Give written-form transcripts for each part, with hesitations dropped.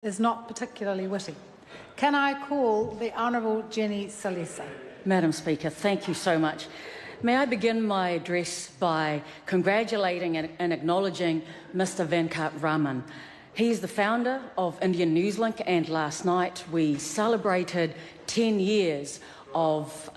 is not particularly witty. Can I call the Honourable Jenny Salesa? Madam Speaker, thank you so much. May I begin my address by congratulating and acknowledging Mr. Venkat Raman. He is the founder of Indian Newslink, and last night we celebrated 10 years of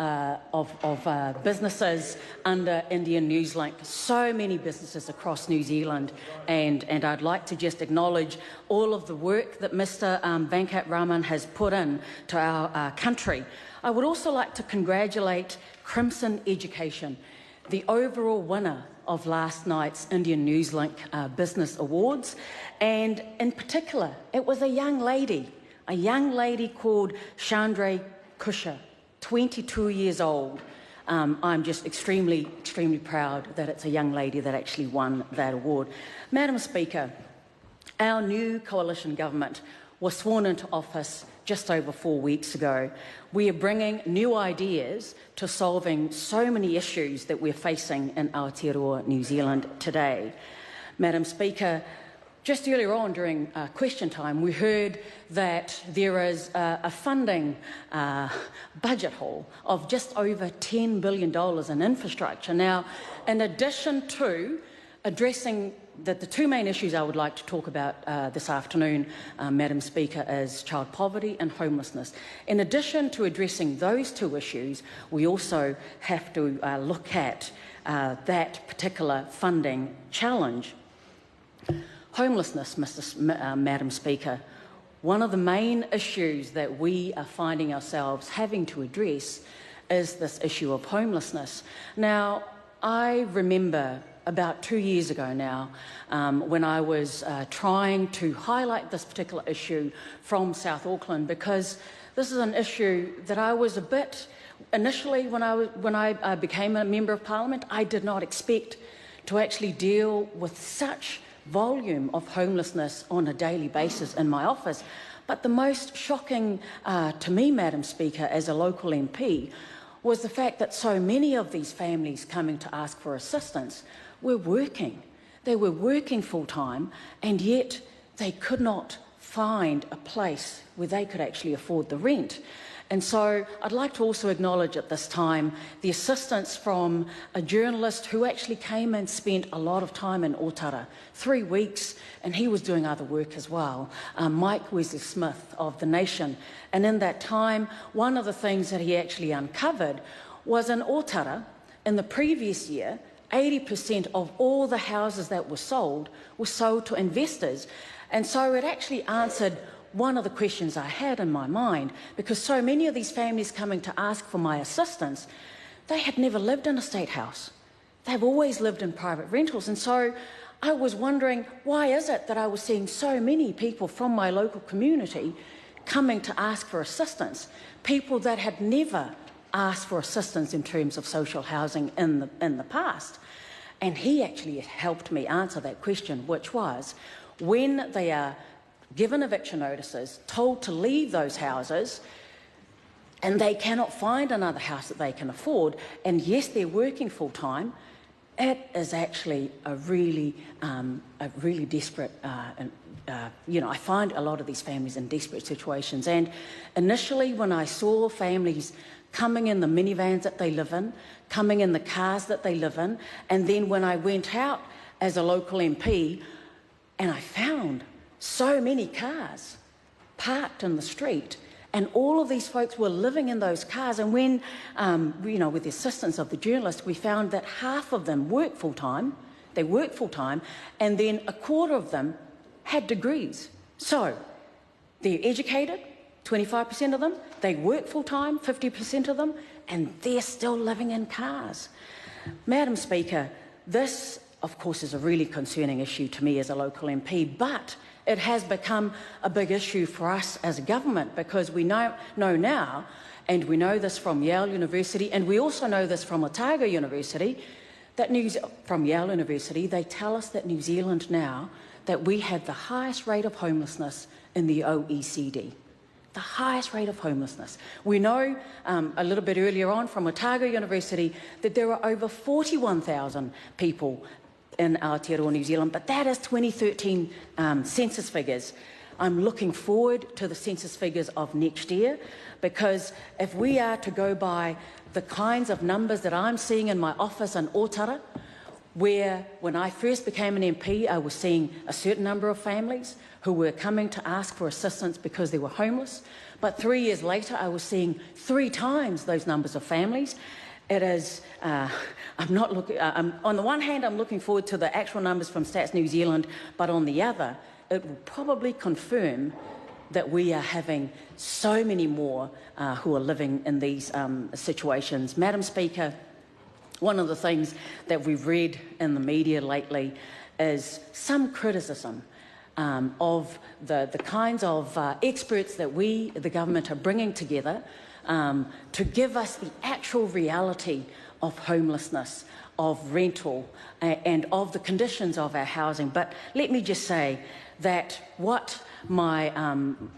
businesses under Indian Newslink. So many businesses across New Zealand, and I'd like to just acknowledge all of the work that Mr. Venkat Raman has put in to our country. I would also like to congratulate Crimson Education, the overall winner of last night's Indian Newslink Business Awards, and in particular, it was a young lady called Chandra Kusha, 22 years old. I'm just extremely proud that it's a young lady that actually won that award. Madam Speaker, our new coalition government was sworn into office just over 4 weeks ago. We are bringing new ideas to solving so many issues that we're facing in Aotearoa, New Zealand today. Madam Speaker, just earlier on during question time, we heard that there is a funding budget hole of just over $10 billion in infrastructure. Now, in addition to addressing the two main issues I would like to talk about this afternoon, Madam Speaker, is child poverty and homelessness. In addition to addressing those two issues, we also have to look at that particular funding challenge. Homelessness, Madam Speaker, one of the main issues that we are finding ourselves having to address is this issue of homelessness. Now, I remember about 2 years ago now, when I was trying to highlight this particular issue from South Auckland, because this is an issue that I was a bit, initially when I became a Member of Parliament, I did not expect to actually deal with such volume of homelessness on a daily basis in my office. But the most shocking to me, Madam Speaker, as a local MP, was the fact that so many of these families coming to ask for assistance were working. They were working full-time, and yet they could not find a place where they could actually afford the rent. And so I'd like to also acknowledge at this time the assistance from a journalist who actually came and spent a lot of time in Otara, 3 weeks, and he was doing other work as well, Mike Wesley-Smith of The Nation. And in that time, one of the things that he actually uncovered was in Otara, in the previous year, 80% of all the houses that were sold to investors. And so it actually answered one of the questions I had in my mind, because so many of these families coming to ask for my assistance, they had never lived in a state house. They've always lived in private rentals. And so I was wondering, why is it that I was seeing so many people from my local community coming to ask for assistance, people that had never asked for assistance in terms of social housing in the past? And he actually helped me answer that question, which was, when they are given eviction notices, told to leave those houses, and they cannot find another house that they can afford, and yes, they're working full-time, it is actually a really desperate, I find a lot of these families in desperate situations. And initially, when I saw families coming in the minivans that they live in, coming in the cars that they live in, and then when I went out as a local MP, and I found so many cars parked in the street, and all of these folks were living in those cars. And when, with the assistance of the journalist, we found that half of them work full-time, and then a quarter of them had degrees. So they're educated, 25% of them, they work full-time, 50% of them, and they're still living in cars. Madam Speaker, this, of course, is a really concerning issue to me as a local MP, but it has become a big issue for us as a government, because we know now, and we know this from Yale University, and we also know this from Otago University, from Yale University, they tell us that New Zealand now, that we have the highest rate of homelessness in the OECD. The highest rate of homelessness. We know a little bit earlier on from Otago University that there are over 41,000 people in Aotearoa, New Zealand, but that is 2013 census figures. I'm looking forward to the census figures of next year, because if we are to go by the kinds of numbers that I'm seeing in my office in Otara, where when I first became an MP, I was seeing a certain number of families who were coming to ask for assistance because they were homeless. But 3 years later, I was seeing 3 times those numbers of families. It is, I'm not looking, on the one hand, I'm looking forward to the actual numbers from Stats New Zealand, but on the other, it will probably confirm that we are having so many more who are living in these situations. Madam Speaker, one of the things that we've read in the media lately is some criticism of the kinds of experts that we, the government, are bringing together to give us the actual reality of homelessness, of rental, and of the conditions of our housing. But let me just say that what my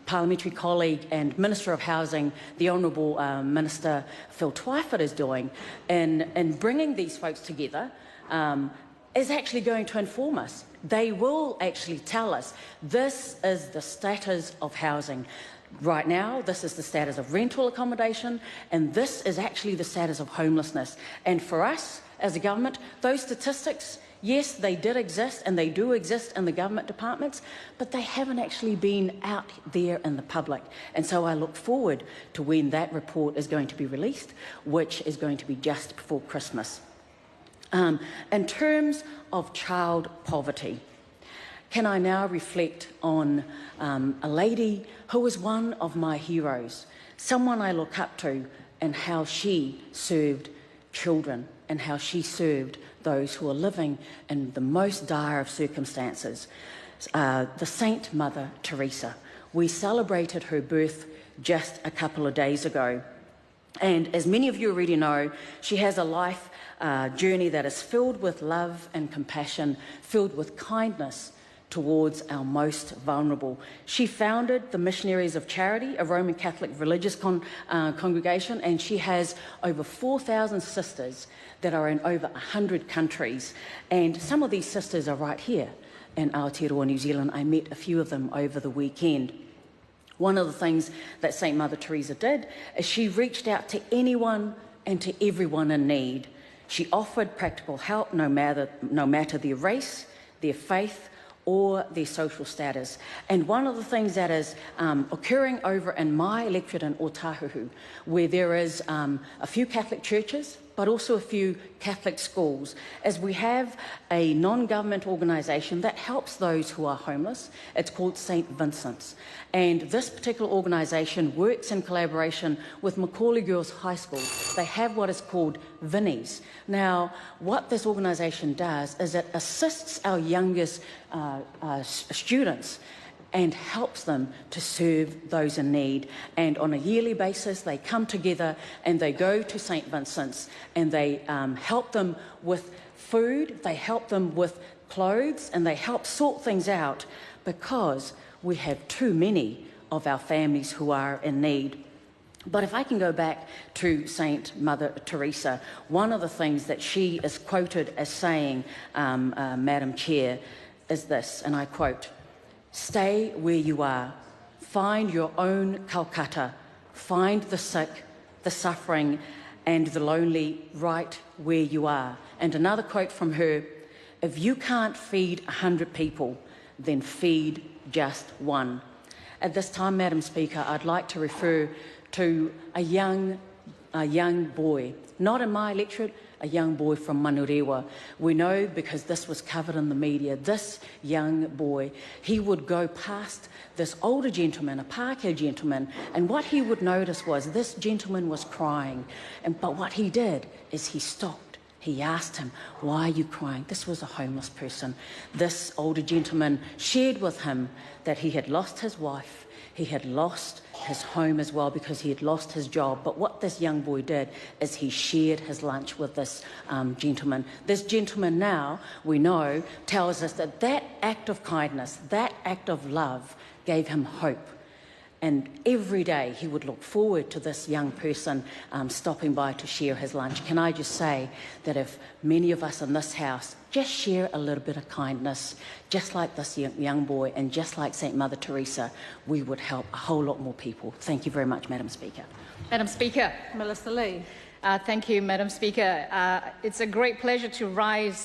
parliamentary colleague and Minister of Housing, the Honourable Minister Phil Twyford, is doing in bringing these folks together is actually going to inform us. They will actually tell us this is the status of housing. Right now, this is the status of rental accommodation, and this is actually the status of homelessness. And for us, as a government, those statistics, yes, they did exist, and they do exist in the government departments, but they haven't actually been out there in the public. And so I look forward to when that report is going to be released, which is going to be just before Christmas. In terms of child poverty, can I now reflect on a lady who was one of my heroes, someone I look up to, and how she served children and how she served those who are living in the most dire of circumstances. The Saint Mother Teresa. We celebrated her birth just a couple of days ago. And as many of you already know, she has a life journey that is filled with love and compassion, filled with kindness towards our most vulnerable. She founded the Missionaries of Charity, a Roman Catholic religious congregation, and she has over 4,000 sisters that are in over 100 countries. And some of these sisters are right here in Aotearoa, New Zealand. I met a few of them over the weekend. One of the things that St. Mother Teresa did is she reached out to anyone and to everyone in need. She offered practical help no matter their race, their faith, or their social status. And one of the things that is occurring over in my electorate in Otahuhu, where there is a few Catholic churches, but also a few Catholic schools, as we have a non-government organisation that helps those who are homeless. It's called St. Vincent's. And this particular organisation works in collaboration with Macaulay Girls High School. They have what is called Vinnies. Now, what this organisation does is it assists our youngest students and helps them to serve those in need. And on a yearly basis, they come together and they go to St. Vincent's and they help them with food, they help them with clothes, and they help sort things out because we have too many of our families who are in need. But if I can go back to St. Mother Teresa, one of the things that she is quoted as saying, Madam Chair, is this, and I quote, "Stay where you are, find your own Calcutta, find the sick, the suffering, and the lonely right where you are." And another quote from her, "If you can't feed 100 people, then feed just one." At this time, Madam Speaker, I'd like to refer to a young boy, not in my electorate, a young boy from Manurewa. We know because this was covered in the media, this young boy, he would go past this older gentleman, a Pākehā gentleman, and what he would notice was this gentleman was crying. But what he did is he stopped. He asked him, "Why are you crying?" This was a homeless person. This older gentleman shared with him that he had lost his wife, he had lost his home as well because he had lost his job. But what this young boy did is he shared his lunch with this gentleman. This gentleman now, we know, tells us that that act of kindness, that act of love gave him hope. And every day he would look forward to this young person stopping by to share his lunch. Can I just say that if many of us in this house just share a little bit of kindness, just like this young boy and just like St. Mother Teresa, we would help a whole lot more people. Thank you very much, Madam Speaker. Madam Speaker. Melissa Lee. Thank you, Madam Speaker. It's a great pleasure to rise